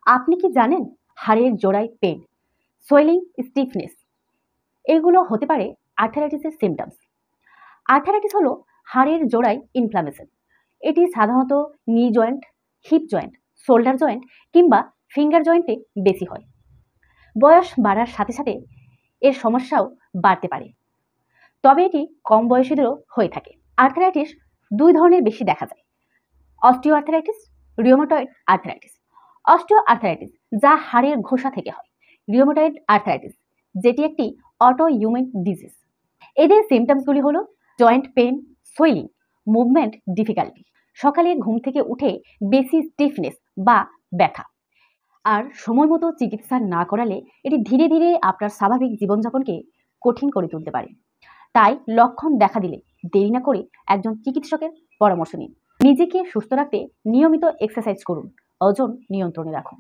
আপনি কি জানেন হাড়ের জোড়ায় পেন, সোয়েলিং, স্টিফনেস এগুলো হতে পারে আর্থারাইটিসের সিমটমস। আর্থারাইটিস হলো হাড়ের জোড়ায় ইনফ্লামেশন। এটি সাধারণত নি joint, hip joint, shoulder joint কিংবা ফিঙ্গার জয়েন্টে বেশি হয়। বয়স বাড়ার সাথে সাথে এর সমস্যাও বাড়তে পারে, তবে এটি কম বয়সীদেরও হয়ে থাকে। আর্থারাইটিস দুই ধরনের বেশি দেখা যায়: osteo arthritis, rheumatoid arthritis. Osteo arthritis যা হাড়ের ঘোষা থেকে হয়, রিউমাটয়েড আর্থারাইটিস যেটি একটি অটো ইমিউন ডিজিজ। এদের সিমটমসগুলি হলো joint pain, swelling, movement difficulty, সকালে ঘুম থেকে উঠে বেশি স্টিফনেস বা ব্যথা। আর সময় মতো চিকিৎসা না করালে এটি ধীরে ধীরে আপনার স্বাভাবিক জীবনযাপনকে কঠিন করে তুলতে পারে। তাই লক্ষণ দেখা দিলে দেরি না করে একজন চিকিৎসকের পরামর্শ নিন। নিজেকে সুস্থ রাখতে নিয়মিত এক্সারসাইজ করুন, ওজন নিয়ন্ত্রণে রাখুন।